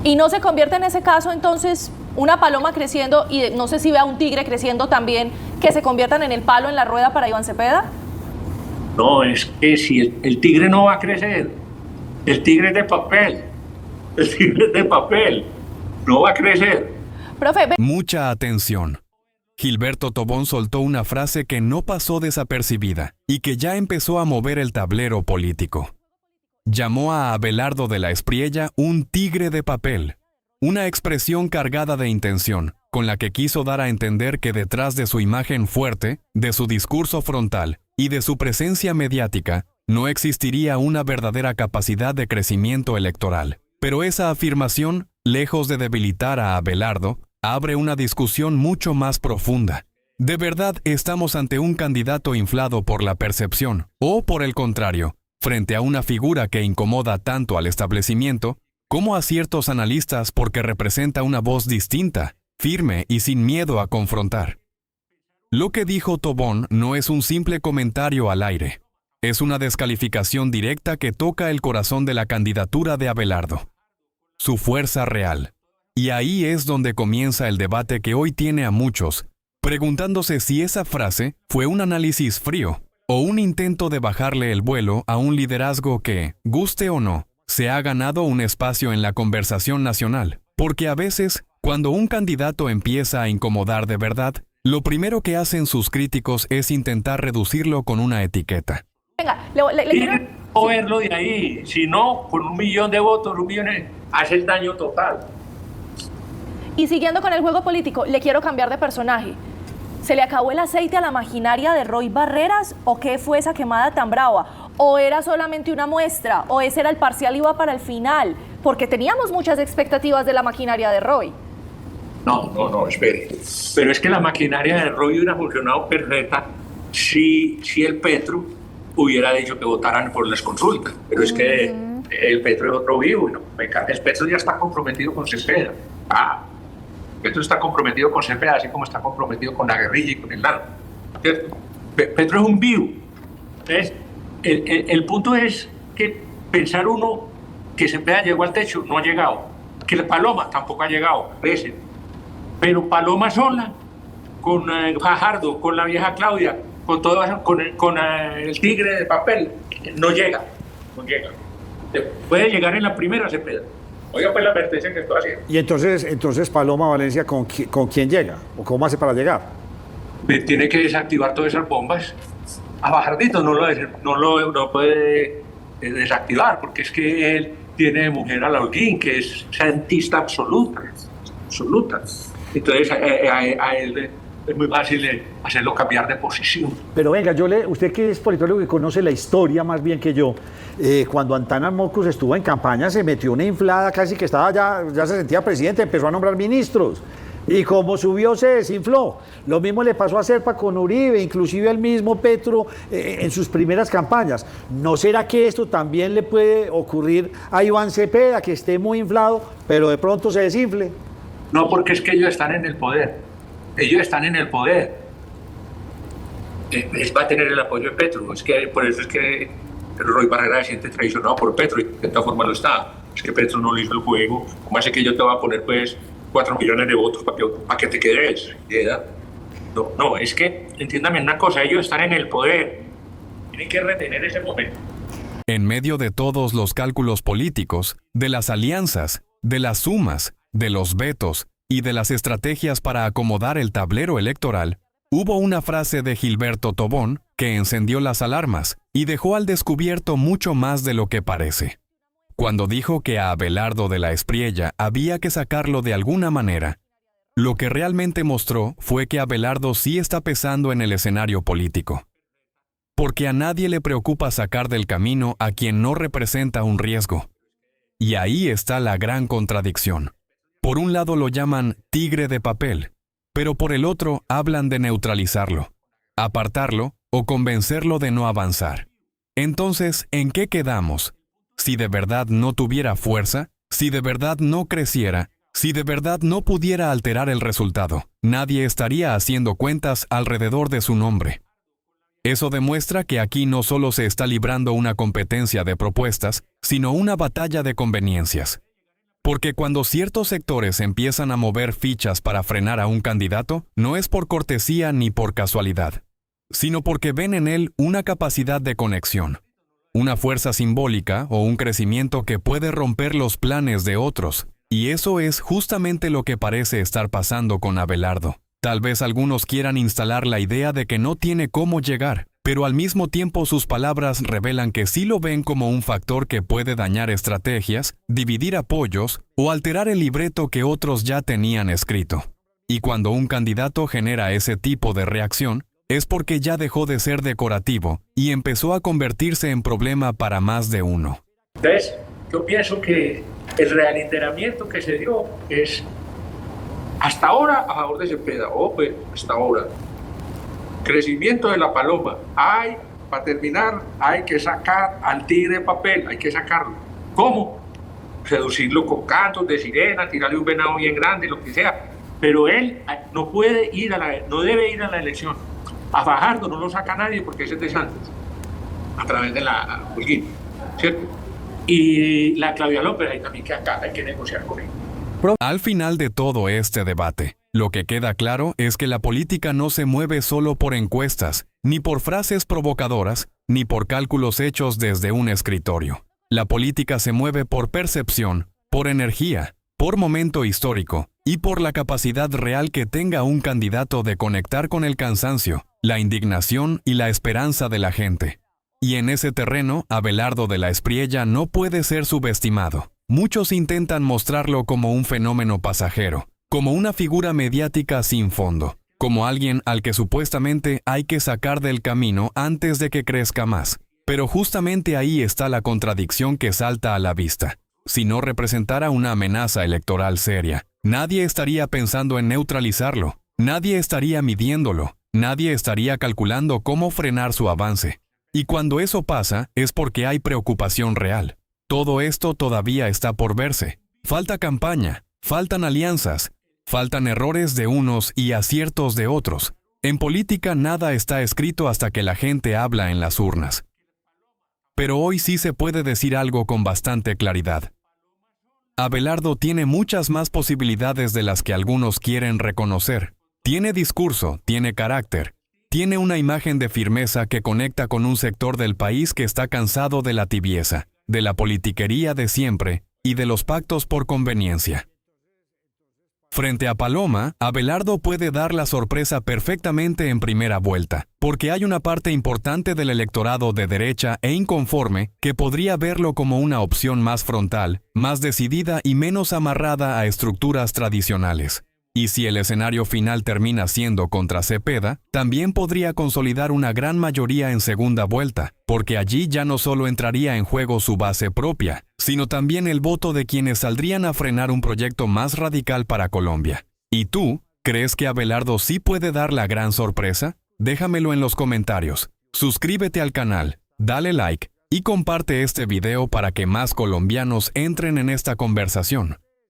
¿Y no se convierte en ese caso entonces una paloma creciendo y no sé si vea un tigre creciendo también, que se conviertan en el palo en la rueda para Iván Cepeda? No, es que si el tigre no va a crecer, el tigre es de papel, el tigre es de papel, no va a crecer. Profe, Mucha atención. Gilberto Tobón soltó una frase que no pasó desapercibida y que ya empezó a mover el tablero político. Llamó a Abelardo de la Espriella un tigre de papel, una expresión cargada de intención, con la que quiso dar a entender que detrás de su imagen fuerte, de su discurso frontal y de su presencia mediática, no existiría una verdadera capacidad de crecimiento electoral. Pero esa afirmación, lejos de debilitar a Abelardo, abre una discusión mucho más profunda. ¿De verdad estamos ante un candidato inflado por la percepción? ¿O, por el contrario, frente a una figura que incomoda tanto al establecimiento, como a ciertos analistas porque representa una voz distinta, firme y sin miedo a confrontar? Lo que dijo Tobón no es un simple comentario al aire. Es una descalificación directa que toca el corazón de la candidatura de Abelardo, su fuerza real. Y ahí es donde comienza el debate que hoy tiene a muchos, preguntándose si esa frase fue un análisis frío o un intento de bajarle el vuelo a un liderazgo que, guste o no, se ha ganado un espacio en la conversación nacional. Porque a veces, cuando un candidato empieza a incomodar de verdad, lo primero que hacen sus críticos es intentar reducirlo con una etiqueta. venga, le quiero... Tiene que moverlo de ahí, si no, con 1.000.000 de votos, 1.000.000, hace el daño total. Y siguiendo con el juego político, le quiero cambiar de personaje. ¿Se le acabó el aceite a la maquinaria de Roy Barreras o qué fue esa quemada tan brava? ¿O era solamente una muestra? ¿O ese era el parcial y iba para el final? Porque teníamos muchas expectativas de la maquinaria de Roy. No, espere. Pero es que la maquinaria de Roy hubiera funcionado perfecta si el Petro hubiera dicho que votaran por las consultas. Pero es que el Petro es otro vivo. ¿No? El Petro ya está comprometido con Cepeda. Petro está comprometido con Cepeda, así como está comprometido con la guerrilla y con el narco. Petro es un vivo. Entonces, el punto es que pensar uno que Cepeda llegó al techo, no ha llegado. Que la Paloma tampoco ha llegado, parece. Pero Paloma sola, con Fajardo, con la vieja Claudia, con todo eso, con el tigre de papel, no llega. Puede llegar en la primera Cepeda. Oiga, pues la advertencia que estoy haciendo. Y entonces Paloma Valencia, ¿con quién llega? ¿O cómo hace para llegar? Tiene que desactivar todas esas bombas. A Fajardito no lo puede desactivar, porque es que él tiene de mujer a la Holguín, que es santista absoluta. Entonces a él es muy fácil hacerlo cambiar de posición. Pero venga, usted que es politólogo y conoce la historia más bien que yo, cuando Antana Mocus estuvo en campaña se metió una inflada, casi que estaba ya se sentía presidente, empezó a nombrar ministros. Y como subió se desinfló. Lo mismo le pasó a Serpa con Uribe, inclusive al mismo Petro en sus primeras campañas. ¿No será que esto también le puede ocurrir a Iván Cepeda, que esté muy inflado, pero de pronto se desinfle? No, porque es que ellos están en el poder. Va a tener el apoyo de Petro. Es que por eso es que Roy Barrera se siente traicionado por Petro y de esta forma lo está. Es que Petro no le hizo el juego. ¿Cómo hace que yo te voy a poner pues 4 millones de votos para que te quedes? No, es que, entiéndame una cosa, ellos están en el poder. Tienen que retener ese momento. En medio de todos los cálculos políticos, de las alianzas, de las sumas, de los vetos y de las estrategias para acomodar el tablero electoral, hubo una frase de Gilberto Tobón que encendió las alarmas y dejó al descubierto mucho más de lo que parece. Cuando dijo que a Abelardo de la Espriella había que sacarlo de alguna manera, lo que realmente mostró fue que Abelardo sí está pesando en el escenario político. Porque a nadie le preocupa sacar del camino a quien no representa un riesgo. Y ahí está la gran contradicción. Por un lado lo llaman tigre de papel, pero por el otro hablan de neutralizarlo, apartarlo o convencerlo de no avanzar. Entonces, ¿en qué quedamos? Si de verdad no tuviera fuerza, si de verdad no creciera, si de verdad no pudiera alterar el resultado, nadie estaría haciendo cuentas alrededor de su nombre. Eso demuestra que aquí no solo se está librando una competencia de propuestas, sino una batalla de conveniencias. Porque cuando ciertos sectores empiezan a mover fichas para frenar a un candidato, no es por cortesía ni por casualidad, sino porque ven en él una capacidad de conexión, una fuerza simbólica o un crecimiento que puede romper los planes de otros. Y eso es justamente lo que parece estar pasando con Abelardo. Tal vez algunos quieran instalar la idea de que no tiene cómo llegar, pero al mismo tiempo sus palabras revelan que sí lo ven como un factor que puede dañar estrategias, dividir apoyos o alterar el libreto que otros ya tenían escrito. Y cuando un candidato genera ese tipo de reacción, es porque ya dejó de ser decorativo y empezó a convertirse en problema para más de uno. Entonces, yo pienso que el realinteramiento que se dio es hasta ahora a favor de Cepeda, pues hasta ahora. Crecimiento de la paloma. Para terminar, hay que sacar al tigre de papel, hay que sacarlo. ¿Cómo? Seducirlo con cantos de sirena, tirarle un venado bien grande, lo que sea. Pero él no debe ir a la elección. A Fajardo no lo saca nadie porque ese es de Santos, a través de la Holguín, ¿cierto? Y la Claudia López, ahí también que acá hay que negociar con él. Al final de todo este debate, lo que queda claro es que la política no se mueve solo por encuestas, ni por frases provocadoras, ni por cálculos hechos desde un escritorio. La política se mueve por percepción, por energía, por momento histórico y por la capacidad real que tenga un candidato de conectar con el cansancio, la indignación y la esperanza de la gente. Y en ese terreno, Abelardo de la Espriella no puede ser subestimado. Muchos intentan mostrarlo como un fenómeno pasajero, como una figura mediática sin fondo, como alguien al que supuestamente hay que sacar del camino antes de que crezca más. Pero justamente ahí está la contradicción que salta a la vista. Si no representara una amenaza electoral seria, nadie estaría pensando en neutralizarlo, nadie estaría midiéndolo, nadie estaría calculando cómo frenar su avance. Y cuando eso pasa, es porque hay preocupación real. Todo esto todavía está por verse. Falta campaña, faltan alianzas, faltan errores de unos y aciertos de otros. En política nada está escrito hasta que la gente habla en las urnas. Pero hoy sí se puede decir algo con bastante claridad. Abelardo tiene muchas más posibilidades de las que algunos quieren reconocer. Tiene discurso, tiene carácter, tiene una imagen de firmeza que conecta con un sector del país que está cansado de la tibieza, de la politiquería de siempre y de los pactos por conveniencia. Frente a Paloma, Abelardo puede dar la sorpresa perfectamente en primera vuelta, porque hay una parte importante del electorado de derecha e inconforme que podría verlo como una opción más frontal, más decidida y menos amarrada a estructuras tradicionales. Y si el escenario final termina siendo contra Cepeda, también podría consolidar una gran mayoría en segunda vuelta, porque allí ya no solo entraría en juego su base propia, sino también el voto de quienes saldrían a frenar un proyecto más radical para Colombia. ¿Y tú, crees que Abelardo sí puede dar la gran sorpresa? Déjamelo en los comentarios. Suscríbete al canal, dale like y comparte este video para que más colombianos entren en esta conversación.